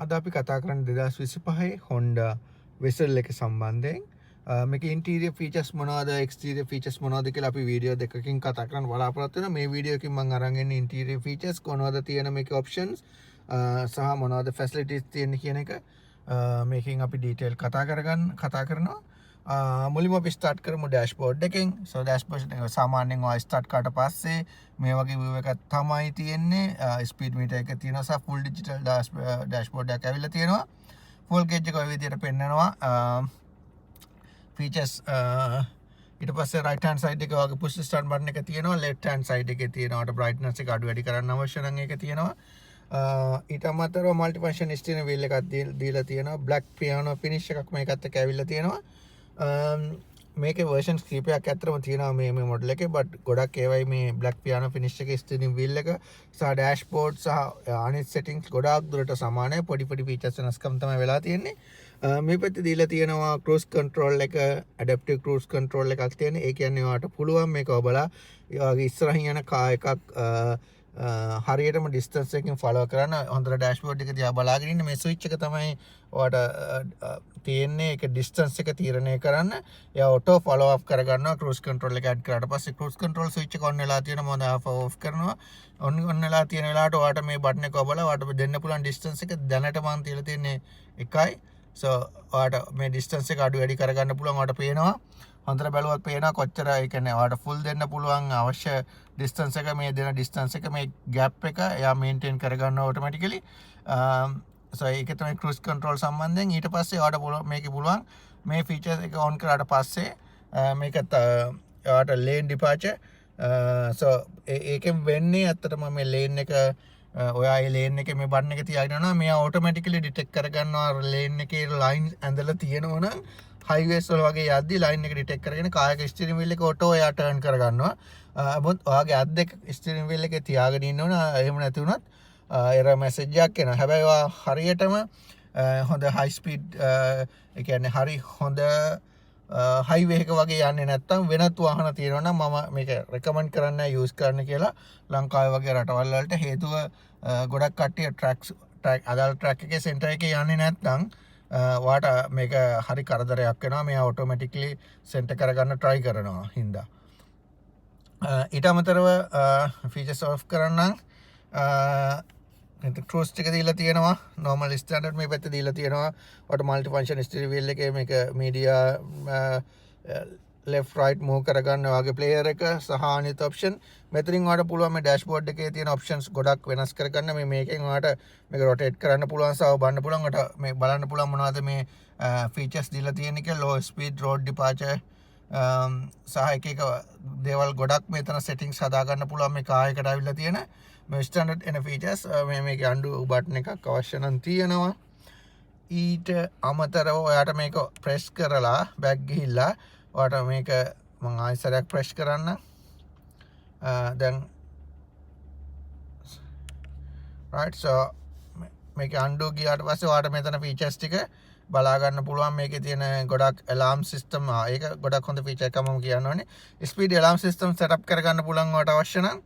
අද අපි කතා කරන්නේ 2025 Honda Vezel එක සම්බන්ධයෙන්. මේක ඉන්ටීරියර් ෆීචර්ස් මොනවද, එක්ස්ටීරියර් ෆීචර්ස් මොනවද කියලා අපි වීඩියෝ දෙකකින් කතා කරන්න බලාපොරොත්තු වෙනවා. මේ වීඩියෝ එකකින් මම අරන් එන්නේ ඉන්ටීරියර් ෆීචර්ස් කොනවද තියෙන මේකේ ඔප්ෂන්ස් සහ මොනවද ෆැසිලිටිස් තියෙන කියන එක මේකෙන් අපි ඩීටේල් කතා කරනවා. මුලින්ම අපි ස්ටාර්ට් කරමු ඩෑෂ්බෝඩ් එකෙන්. සෝ ඩෑෂ්බෝඩ් එක සාමාන්‍යයෙන් ඔය ස්ටාර්ට් කරාට පස්සේ මේ වගේ view එකක් තමයි තියෙන්නේ. ස්පීඩ් මීටර් එක තියෙනවා සහ ෆුල් ඩිජිටල් ඩෑෂ්බෝඩ් එකක් ඇවිල්ලා තියෙනවා. ෆුල් ගේජ් එක ඔය විදිහට පෙන්නනවා. ෆීචර්ස් ඊට පස්සේ රයිට් හෑන්ඩ් සයිඩ් එකේ වගේ පුෂ් ස්ටාර්ට් බටන් එක තියෙනවා. ලෙෆ්ට් හෑන්ඩ් සයිඩ් එකේ තියෙනවා බ්‍රයිට්නස් එක අඩු වැඩි කරන්න අවශ්‍ය නම් ඒක තියෙනවා. ඊට අමතරව මල්ටි ෆන්ක්ෂන් ස්ටියරින් වීල් එකක් දීලා තියෙනවා. බ්ලැක් පියානෝ ෆිනිෂ් එකක් මේකත් එක්ක ඇවිල්ලා තියෙනවා. මේකේ versions කීපයක් ඇත්තටම තියෙනවා මේ මොඩල් එකේ, බට් ගොඩක් ඒවයි මේ බ්ලැක් පියානෝ ෆිනිෂ් එකේ ස්ටියරින් වීල් එක සහ ඩෑෂ්බෝඩ් සහ අනිත් සෙටින්ග්ස් ගොඩාක් දුරට සමානයි. පොඩි ෆීචර්ස් වෙනස්කම් තමයි වෙලා තියෙන්නේ. මේ පැත්තේ දීලා තියෙනවා ක්‍රූස් කන්ට්‍රෝල් එක, ඇඩැප්ටිව් ක්‍රූස් කන්ට්‍රෝල් එකක් තියෙන්නේ. ඒ කියන්නේ ඔයාලට පුළුවන් මේක ඔබලා ඔයාගේ ඉස්සරහින් යන කා එකක් හරියටම ඩිස්ටන්ස් එකකින් ෆලෝ කරන්න. හොඳට ඩෑෂ්බෝඩ් එක දිහා බලාගෙන ඉන්න මේ ස්විච් එක තමයි ඔයාලට තියෙන්නේ. ඒක ඩිස්ටන්ස් එක තීරණය කරන්න. එයා ඔටෝ ෆලෝ අප් කරගන්නවා ක්‍රූස් කන්ට්‍රෝල් එක ඇඩ් කරාට පස්සේ. ක්‍රූස් කන්ට්‍රෝල් ස්විච් එක ඔන් වෙලා තියෙනවා. මම ඔෆ් කරනවා. ඔන් වෙලා තියෙන වෙලාවට ඔයාලට මේ බටන් එක ඔබලා ඔයාලට දෙන්න පුළුවන් ඩිස්ටන්ස් එක දැනට මම තියලා තියෙන්නේ 1යි. සෝ ඔයාලට මේ ඩිස්ටන්ස් එක අඩු වැඩි කරගන්න පුළුවන්. ඔයාලට පේනවා හොඳට බැලුවත් පේනවා කොච්චර, ඒ කියන්නේ ඔයාලට ෆුල් දෙන්න පුළුවන් අවශ්‍ය ඩිස්ටන්ස් එක, මේ දෙන ඩිස්ටන්ස් එක, මේ ગેප් එක එයා මේන්ටේන් කරගන්නවා ඔටෝමැටිකලි. සෝ ඒක තමයි ක්‍රූස් කන්ට්‍රෝල් සම්බන්ධයෙන්. ඊට පස්සේ ඔයාලට මේකේ පුළුවන් මේ ෆීචර්ස් එක ඔන් කරාට පස්සේ මේක ඔයාලට ලේන් ඩිපාචර් සෝ ඒකෙන් වෙන්නේ ඇත්තටම මේ ලේන් එක ඔයා ඒ ලේන් එකේ මේ බටන් එක තියාගෙන යනවා. මෙයා ඔටෝමැටිකලි ඩිටෙක්ට් කරගන්නවා ලේන් එකේ ලයින් ඇඳලා තියෙනවා නම් හයිවේස් වල වගේ යද්දි ලයින් එක ඩිටෙක්ට් කරගෙන කායක ස්ටියරින් වීල් එක ඔටෝ එයා ටර්න් කරගන්නවා. මොකද ඔයාගේ අත් දෙක ස්ටියරින් වීල් එකේ තියාගෙන ඉන්න ඕන. එහෙම නැති වුණොත් එරර් මැසේජ් එකක් එනවා. හැබැයි ඔයා හරියටම හොඳ හයි ස්පීඩ් ඒ කියන්නේ හරි හොඳ හයිවේ එක වගේ යන්නේ නැත්නම් වෙනත් වාහන තියෙනවා නම් මම මේක රෙකමන්ඩ් කරන්නේ යූස් කරන්න කියලා. ලංකාවේ වගේ රටවල් වලට හේතුව ගොඩක් කට්ටිය ට්‍රැක් අදාළ ට්‍රැක් එකේ සෙන්ටර් එකේ යන්නේ නැත්නම් ඔයාට මේක හරි කරදරයක් වෙනවා. මෙයා ඔටෝමැටික්ලි සෙන්ටර් කරගන්න try කරනවා හින්දා. ඊට අමතරව ෆීචර්ස් ඔෆ් කරන්න ක්‍රූස් ටික දීලා තියෙනවා. normal standard මේ පැත්තේ දීලා තියෙනවා. ඔයාට multi function steering wheel එකේ මේක media left right move කරගන්න ඔයාගේ player එක සහ අනිත් option. මෙතනින් ඔයාට පුළුවන් මේ dashboard එකේ තියෙන options ගොඩක් වෙනස් කරගන්න. මේකෙන් ඔයාට මේක rotate කරන්න පුළුවන් සහ බලන්න පුළුවන්. ඔයාට මේ බලන්න පුළුවන් මොනවද මේ features දීලා තියෙන්නේ කියලා. low speed road departure සහ එක දේවල් ගොඩක් මෙතන settings හදා ගන්න පුළුවන්. මේ කාර් එකට අවිල්ලා තියෙන මේ ස්ටෑන්ඩඩ් එන ෆීචර්ස්. මේකේ අන්ඩු බටන් එකක් අවශ්‍ය නම් තියෙනවා. ඊට අමතරව ඔයාට මේක ප්‍රෙස් කරලා බැක් ගිහිල්ලා ඔයාට මේක මම ආයෙසරයක් ප්‍රෙස් කරන්න. දැන් right so මේක අන්ඩු ගියාට පස්සේ ඔයාට මෙතන ෆීචර්ස් ටික බලා ගන්න පුළුවන්. මේකේ තියෙන ගොඩක් alarm system ඒක ගොඩක් හොඳ ෆීචර් එකක් මම කියන්න ඕනේ. speed alarm system setup කරගන්න පුළුවන් ඔයාට අවශ්‍ය නම්.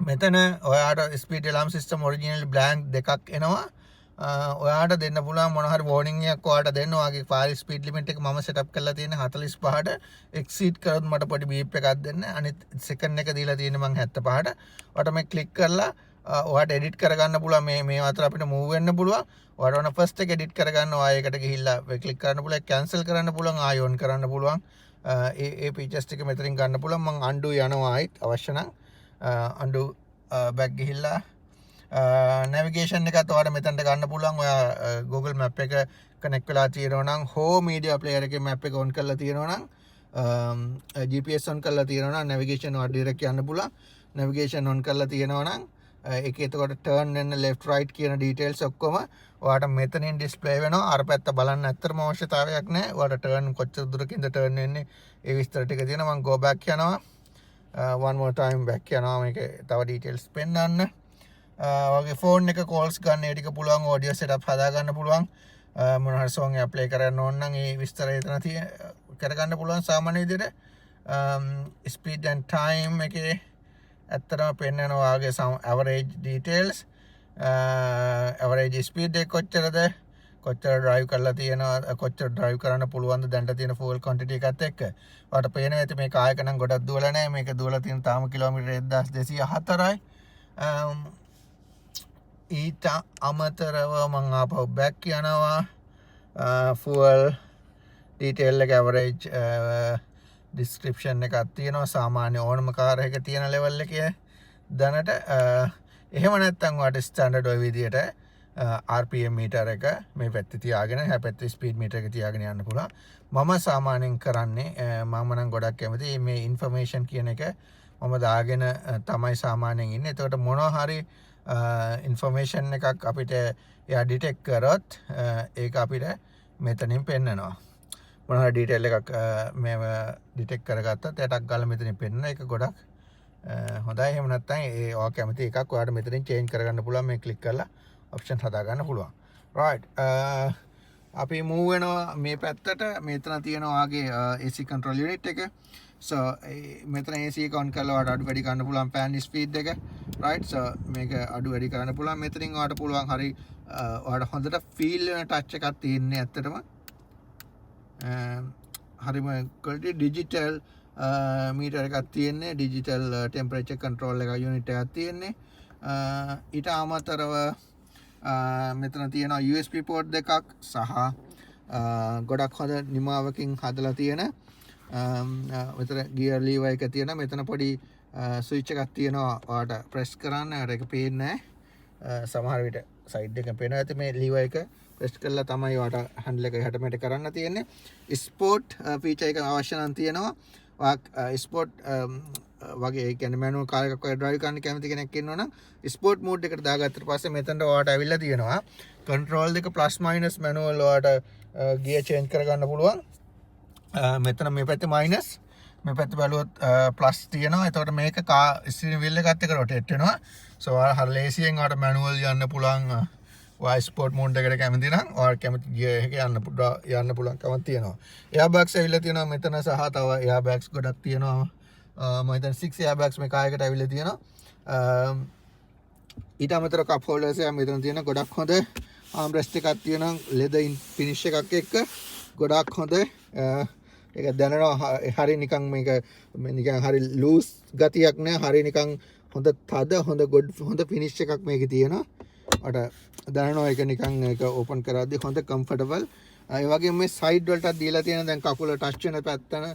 මෙතන ඔයාට speed alarm system original blank දෙකක් එනවා. ඔයාට දෙන්න පුළුවන් මොන හරි warning එකක් ඔයාට දෙන්න. ඔයාගේ car speed limit එක මම set up කරලා තියෙන්නේ 45ට. exceed කරොත් මට පොඩි beep එකක් දෙන්න. අනිත් second එක දීලා තියෙන්නේ මම 75ට. ඔයාට මේ click කරලා ඔයාට edit කරගන්න පුළුවන්. මේ අතර අපිට move වෙන්න පුළුවන්. ඔයාට ඕන first එක edit කරගන්න ඔයා ඒකට ගිහිල්ලා click කරන්න පුළුවන්. cancel කරන්න පුළුවන්. ආයෙ on කරන්න පුළුවන්. ඒ features ටික මෙතනින් ගන්න පුළුවන්. මම undo යනවා ආයිත් අවශ්‍ය නම්. undo back ගිහිල්ලා navigation එකත් ඔයාලට මෙතනට ගන්න පුළුවන්. ඔයා Google Map එක connect වෙලා තියෙනවා නම් home media player එකේ map එක on කරලා තියෙනවා නම් GPS on කරලා තියෙනවා නම් navigation ඔයාලට direct යන්න පුළුවන්. navigation on කරලා තියෙනවා නම් ඒකේ එතකොට turn and left right කියන details ඔක්කොම ඔයාට මෙතනින් display වෙනවා. අර පැත්ත බලන්න ඇත්තටම අවශ්‍යතාවයක් නැහැ. ඔයාට turn කොච්චර දුරකින්ද turn වෙන්නේ ඒ විස්තර ටික තියෙනවා. මම go back යනවා. one more time back යනවා. මේකේ තව details පෙන්නන්න. වගේ ෆෝන් එක calls ගන්න ඒ ටික පුළුවන්. audio setup හදා ගන්න පුළුවන්. මොන හරි song එක play කරන්න ඕන නම් ඒ විස්තර එතන කරගන්න පුළුවන් සාමාන්‍ය විදිහට. speed and time එකේ ඇත්තටම පෙන්නනවා වාගේ average details. ඇවරේජ් ස්පීඩ් එක කොච්චරද, කොච්චර ඩ්‍රයිව් කරලා තියෙනවා, කොච්චර ඩ්‍රයිව් කරන්න පුළුවන්ද දැන්ට තියෙන ෆූල් ක්වොන්ටිටි එකත් එක්ක. ඔයාලට පේනවා ඇති මේ කායක නම් ගොඩක් දුවලා නැහැ. මේක දුවලා තියෙන තාම කිලෝමීටර් 1204යි. ඊට අමතරව මම ආපහු බැක් යනවා. ෆුවල් ඩීටේල් එක ඇවරේජ් ඩිස්ක්‍රිප්ෂන් එකක් තියෙනවා සාමාන්‍ය ඕනම කාර් එකක තියෙන ලෙවල් එකේ දැනට. එහෙම නැත්නම් ඔයාලට ස්ටෑන්ඩඩ් ඔය විදියට RPM මීටර් එක මේ පැත්තේ තියාගෙන එහා පැත්තේ ස්පීඩ් මීටර් එක තියාගෙන යන්න පුළුවන්. මම සාමාන්‍යයෙන් කරන්නේ මම නම් ගොඩක් කැමති මේ ඉන්ෆර්මේෂන් කියන එක මම දාගෙන තමයි සාමාන්‍යයෙන් ඉන්නේ. එතකොට මොනවා හරි ඉන්ෆර්මේෂන් එකක් අපිට එයා ඩිටෙක්ට් කරොත් ඒක අපිට මෙතනින් පෙන්නනවා. මොනවා හරි ඩීටේල් එකක් මේ ඩිටෙක්ට් කරගත්තත් එයාට ගාලා මෙතනින් පෙන්නන එක ගොඩක් හොඳයි. එහෙම නැත්නම් ඒ ඔයා කැමති එකක් ඔයාලට මෙතනින් චේන්ජ් කරගන්න පුළුවන්. මේ ක්ලික් කරලා ඔප්ෂන් හදා ගන්න පුළුවන්. right අපි move වෙනවා මේ පැත්තට. මෙතන තියෙනවා වාගේ AC control unit එක. so මෙතන AC එක on කරලා ඔයාලට අඩු වැඩි කරන්න පුළුවන් fan speed එක. right so මේක අඩු වැඩි කරන්න පුළුවන්. මෙතනින් ඔයාලට පුළුවන් හරි ඔයාලට හොඳට feel වෙන touch එකක් තියෙන්නේ ඇත්තටම. හරිම quality digital meter එකක් තියෙන්නේ. digital temperature control එක unit එකක් තියෙන්නේ. ඊට අමතරව මෙතන තියෙනවා USB port දෙකක් සහ ගොඩක් හොඳ නිමාවකින් හදලා තියෙන මෙතන gear lever එක තියෙනවා. මෙතන පොඩි switch එකක් තියෙනවා. ඔයාලට press කරන්න ඒක පේන්නේ නැහැ. සමහර විට side එකෙන් පේනවා ඇති මේ lever එක press කරලා තමයි ඔයාලට handle එක එහාට මෙහාට කරන්න තියෙන්නේ. sport feature එක අවශ්‍ය නම් තියෙනවා. ස්පෝට් වගේ ඒ කියන්නේ මැනුවල් කාර් එකක් වගේ ඩ්‍රයිව් කරන්න කැමති කෙනෙක් ඉන්නවනම් ස්පෝට් මෝඩ් එකට දාගත්තට පස්සේ මෙතනට ඔයාලට ඇවිල්ලා තියෙනවා කන්ට්‍රෝල් දෙක ප්ලස් මයිනස් මැනුවල් ඔයාලට ගියර් චේන්ජ් කරගන්න පුළුවන්. මෙතන මේ පැත්තේ මයිනස් මේ පැත්තේ බලුවොත් ප්ලස් තියෙනවා. එතකොට මේක ස්ටියරින් වීල් එකත් එක්ක රොටේට් වෙනවා. සෝ ඔයාලා හරිය ලේසියෙන් ඔයාලට මැනුවල් යන්න පුළුවන්. ඔයා ස්පෝට් මෝඩ් එකට කැමති නම් ඔයාලට කැමති ගියර් එක යන්න පුළුවන් කමක් තියෙනවා. එයා බෑග්ස් ඇවිල්ලා තියෙනවා මෙතන සහ තව එයා බෑග්ස් ගොඩක් තියෙනවා. මම හිතන්නේ 6 එයා බෑග්ස් මේ කායකට ඇවිල්ලා තියෙනවා. ඊට අමතරව කප් හෝල්ඩර්ස් එක මෙතන තියෙන ගොඩක් හොඳ ආම් රෙස්ට් එකක් තියෙනවා. ලෙදර් ෆිනිෂ් එකක් එක්ක ගොඩක් හොඳ. ඒක දැනනවා හරි නිකන් මේක නිකන් හරි ලූස් ගතියක් නෑ. හරි නිකන් හොඳ තද හොඳ ෆිනිෂ් එකක් මේකේ තියෙනවා. අට දැනනවා ඒක නිකන් ඒක ඕපන් කරද්දී හොඳ කම්ෆර්ටබල්. ඒ වගේම මේ සයිඩ් වලටත් දීලා තියෙන දැන් කකුල ටච් වෙන පැත්තන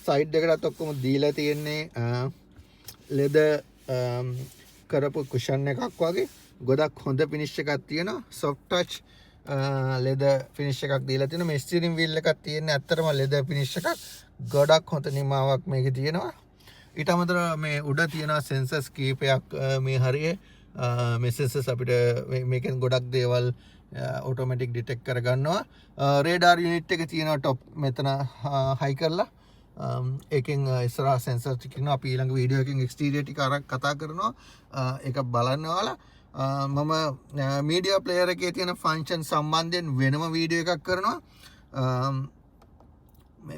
සයිඩ් එකටත් ඔක්කොම දීලා තියෙන්නේ ලෙදර් කරපු කුෂන් එකක් වගේ ගොඩක් හොඳ ෆිනිෂ් එකක් තියෙනවා. soft touch ලෙදර් ෆිනිෂ් එකක් දීලා තියෙනවා. මේ ස්ටියරින් වීල් එකක් තියෙන්නේ ඇත්තටම ලෙදර් ෆිනිෂ් එකක් ගොඩක් හොඳ නිමාවක් මේකේ තියෙනවා. ඊට අමතරව මේ උඩ තියෙනවා සෙන්සර්ස් කීපයක් මේ හරියේ මේ සෙන්සර්ස් අපිට මේකෙන් ගොඩක් දේවල් ඔටෝමැටික් ඩිටෙක්ට් කරගන්නවා. රේඩාර් යුනිට් එක තියෙනවා टॉप මෙතන හයි කරලා ඒකෙන් ඉස්සරහා සෙන්සර් ටික අපි ඊළඟ වීඩියෝ එකකින් එක්ස්ටීරියර් ටික කතා කරනවා. ඒක බලන්න ඔයාලා. මම මීඩියා ප්ලේයර් එකේ තියෙන ෆන්ක්ෂන් සම්බන්ධයෙන් වෙනම වීඩියෝ එකක් කරනවා.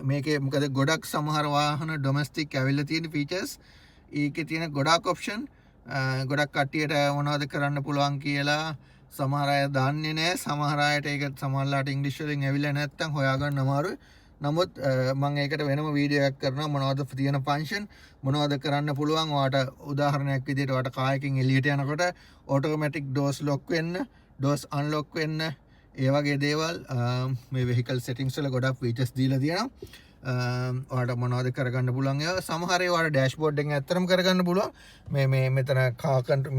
මේකේ මොකද ගොඩක් සමහර වාහන ඩොමස්ටික් ඇවිල්ලා තියෙන ෆීචර්ස් ඒකේ තියෙන ගොඩක් ඔප්ෂන් ගොඩක් කට්ටියට මොනවද කරන්න පුළුවන් කියලා සමහර අය දන්නේ නැහැ. සමහර අයට ඒක සමහරලාට ඉංග්‍රීසි වලින් ඇවිල්ලා නැත්තම් හොයාගන්න අමාරුයි. නමුත් මම ඒකට වෙනම වීඩියෝ එකක් කරනවා. මොනවද තියෙන ෆන්ක්ෂන් මොනවද කරන්න පුළුවන්. ඔයාලට උදාහරණයක් විදිහට ඔයාලට කායකින් එළියට යනකොට ඔටෝමැටික් ඩෝස් ලොක් වෙන්න, ඩෝස් අන්ලොක් වෙන්න, ඒ වගේ දේවල් මේ වෙහිකල් සෙටින්ග්ස් වල ගොඩක් ෆීචර්ස් දීලා තියෙනවා. ඔයාලට මොනවද කරගන්න පුළුවන්. ඒ සමහර ඒවා ඔයාලට ඩෑෂ්බෝඩ් එකෙන් ඇත්තටම කරගන්න පුළුවන්. මේ මෙතන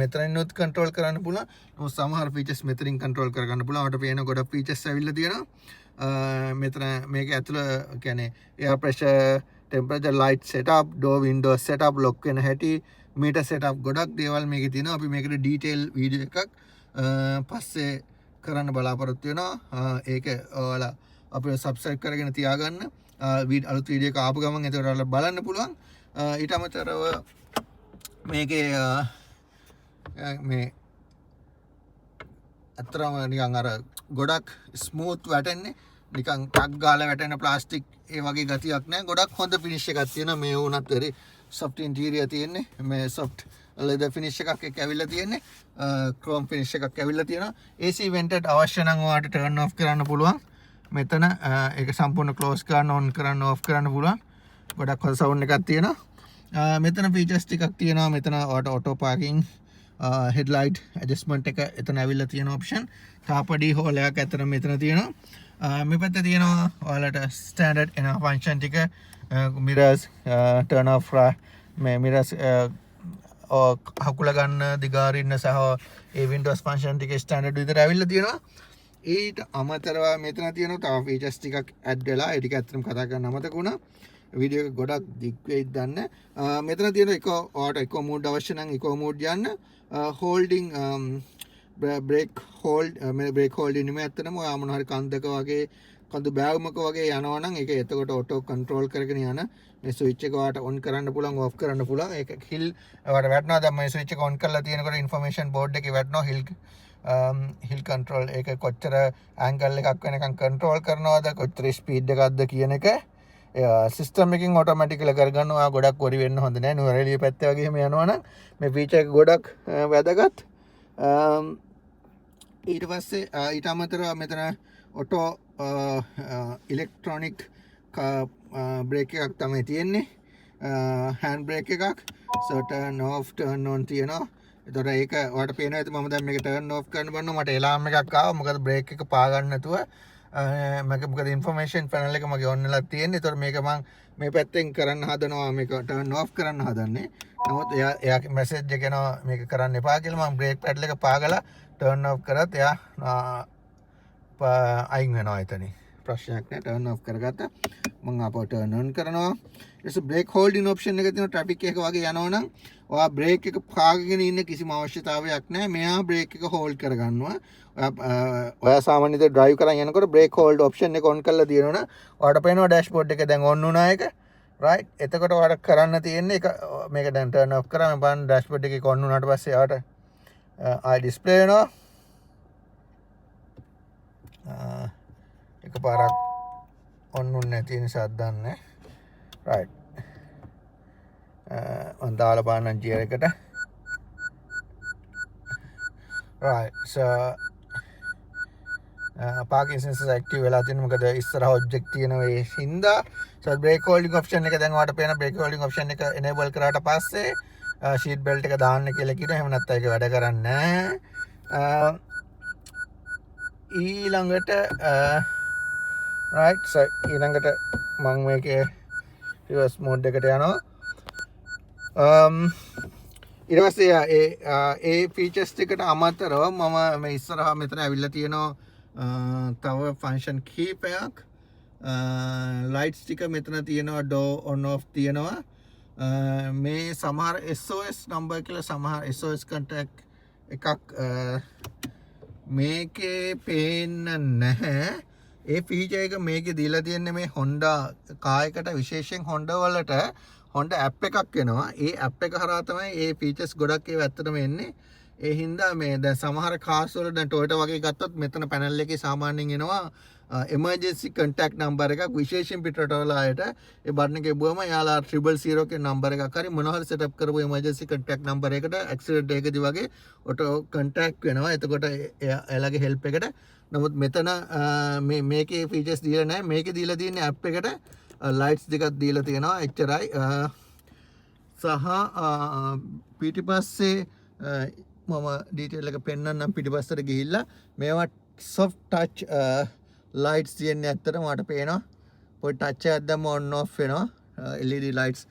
මෙතනිනුත් කන්ට්‍රෝල් කරන්න පුළුවන්. නමුත් සමහර ෆීචර්ස් මෙතනින් කන්ට්‍රෝල් කරගන්න පුළුවන්. ඔයාලට පේන ගොඩක් ෆීචර්ස් ඇවිල්ලා තියෙනවා. මෙතන මේක ඇතුළ කියන්නේ එයා pressure temperature light setup door windows setup lock වෙන හැටි මීටර් සෙටප් ගොඩක් දේවල් මේකේ තියෙනවා. අපි මේකට ඩීටේල් වීඩියෝ එකක් පස්සේ කරන්න බලාපොරොත්තු වෙනවා. ඒක ඔයාලා අපිව සබ්ස්ක්‍රයිබ් කරගෙන තියාගන්න. අලුත් වීඩියෝ එක ආපු ගමන් ඒකට ඔයාලා බලන්න පුළුවන්. ඊට අමතරව මේකේ මේ අතරම නිකන් අර ගොඩක් ස්මූත් වැටෙන්නේ නිකන් ටක් ගාලා වැටෙන ප්ලාස්ටික් ඒ වගේ ගතියක් නැහැ. ගොඩක් හොඳ ෆිනිෂ් එකක් තියෙනවා. මේ වුණත් හරි soft interior තියෙන්නේ මේ soft leather finish එකක් එක්ක ඇවිල්ලා තියෙන්නේ chrome finish එකක් ඇවිල්ලා තියෙනවා AC vented අවශ්‍ය නම් ඔයාලට turn off කරන්න පුළුවන් මෙතන ඒක සම්පූර්ණ close කරන්න on කරන්න off කරන්න පුළුවන් ගොඩක් හොඳ sound එකක් තියෙනවා මෙතන features ටිකක් තියෙනවා මෙතන ඔයාලට auto parking headlight adjustment එක එතන ඇවිල්ලා තියෙන option තාපඩි hole එකක් අතර මෙතන තියෙනවා මේ පැත්තේ තියෙනවා ඔයාලට standard එන function ටික mirrors turn off මේ mirrors හකුල ගන්න දිගාරින්න සහ ඒ windows function ටික standard විදිහට ඇවිල්ලා තියෙනවා ඊට අමතරව මෙතන තියෙනවා තව features ටිකක් add වෙලා ඒ ටික ඇත්තටම කතා කරන්න අමතක වුණා වීඩියෝ එක ගොඩක් දික් වෙයිද දන්නේ මෙතන තියෙන ඔයාලට eco mode අවශ්‍ය නම් eco mode යන්න holding brake hold මේ brake holding නෙමෙයි ඇත්තටම ඔයා මොන හරි කන්දක වගේ කඳු බෑවුමක වගේ යනවා නම් ඒක එතකොට auto control කරගෙන යන මේ switch එක ඔයාලට on කරන්න පුළුවන් off කරන්න පුළුවන් ඒක hill ඔයාලට වැටෙනවා දැන් මේ switch එක on කරලා තියෙනකොට information board එකේ වැටෙනවා hill control ඒක කොච්චර angle එකක් වෙනකන් control කරනවද කොච්චර speed එකක්ද කියන එක සිස්ටම් එකකින් ඔටෝමැටිකලි කරගන්නවා ගොඩක් වරි වෙන්න හොඳ නැහැ නුවරඑළිය පැත්තේ වගේ එහෙම යනවනම් මේ ෆීචර් එක ගොඩක් වැදගත් ඊට පස්සේ ඊට අමතරව මෙතන ඔටෝ ඉලෙක්ට්‍රොනික බ්‍රේක් එකක් තමයි තියෙන්නේ හෑන්ඩ් බ්‍රේක් එකක් so turn off turn on තියෙනවා එතකොට ඒක ඔයාලට පේනවා ඇති මම දැන් මේක turn off කරන්න බලනවා මට එලාම් එකක් ආවා මොකද බ්‍රේක් එක පා ගන්න නැතුව මොකද ඉන්ෆර්මේෂන් පැනල් එක මගේ ඔන් වෙලා තියෙන්නේ. ඒතකොට මේක මම මේ පැත්තෙන් කරන්න හදනවා මේක turn off කරන්න හදන්නේ. නමුත් එයා මැසේජ් එක එනවා මේක කරන්න එපා කියලා මම බ්‍රේක් පැඩල් එක පාගලා turn off කරත් එයා අයින් වෙනවා එතනින්. ප්‍රශ්නයක් නැහැ turn off කරගත්තා. මම ආපහු turn on කරනවා. ඊට බ්‍රේක් හෝල්ඩින් ඔප්ෂන් එක තියෙනවා ට්‍රැෆික් එක වගේ යනවනම් ඔයා බ්‍රේක් එක පාගගෙන ඉන්න කිසිම අවශ්‍යතාවයක් නැහැ. මෙයා බ්‍රේක් එක හෝල්ඩ් කරගන්නවා. ඔයා සාමාන්‍යයෙන් ඩ්‍රයිව් කරන් යනකොට බ්‍රේක් හෝල්ඩ් ඔප්ෂන් එක ඔන් කරලා තියෙනවනම් ඔයාලට පේනවා ඩෑෂ්බෝඩ් එක දැන් ඔන් වුණා එක. රයිට්. එතකොට ඔයාලට කරන්න තියෙන්නේ ඒක මේක දැන් turn off කරා මම බලන්න ඩෑෂ්බෝඩ් එකේ ඔන් වුණාට පස්සේ ඔයාලට ආයි ඩිස්ප්ලේ වෙනවා. එකපාරක් ඔන් වුන්නේ නැති නිසා දන්නේ. right on දාලා බලන්න gear එකට right so parking sensors active වෙලා තියෙනවා මොකද ඉස්සරහ object තියෙනවා ඒ හින්දා so brake holding option එක දැන් ඔයාලට පේන brake holding option එක enable කරාට පස්සේ seat belt එක දාන්න කියලා කියනවා එහෙම නැත්නම් ඒක වැඩ කරන්නේ නැහැ ඊළඟට right so ඊළඟට මම මේකේ reverse mode එකට යනවා ඊට පස්සේ ඒ features ටිකට අමතරව මම මේ ඉස්සරහා මෙතන ඇවිල්ලා තියෙනවා තව function කීපයක් lights ටික මෙතන තියෙනවා door on off තියෙනවා මේ සමහර SOS number කියලා සමහර SOS contact එකක් මේකේ පේන්න නැහැ ඒ ෆීචර් එක මේකේ දීලා තියෙන්නේ මේ Honda කායකට විශේෂයෙන් Honda වලට Honda app එකක් එනවා. ඒ app එක හරහා තමයි මේ features ගොඩක් ඒවා ඇත්තටම එන්නේ. ඒ හින්දා මේ දැන් සමහර cars වල දැන් Toyota වගේ ගත්තොත් මෙතන panel එකේ සාමාන්‍යයෙන් එනවා emergency contact number එකක් විශේෂයෙන් පිටරටවල ආයට ඒ බටන් එක එබුවම යාලා 000 කියන number එකක් හරි මොනවා හරි setup කරපු emergency contact number එකට accident එකකදී වගේ auto contact වෙනවා. එතකොට එයාලගේ help එකට නමුත් මෙතන මේකේ features දීලා නැහැ. මේකේ දීලා තියෙන්නේ app එකට lights දෙකක් දීලා තියෙනවා. එච්චරයි. සහ පිටිපස්සේ මම detail එක පෙන්නන්නම් පිටිපස්සට ගිහිල්ලා මේවා soft touch lights තියෙන්නේ ඇත්තටම මට පේනවා. පොඩි touch එකක් දැම්ම on off වෙනවා. LED lights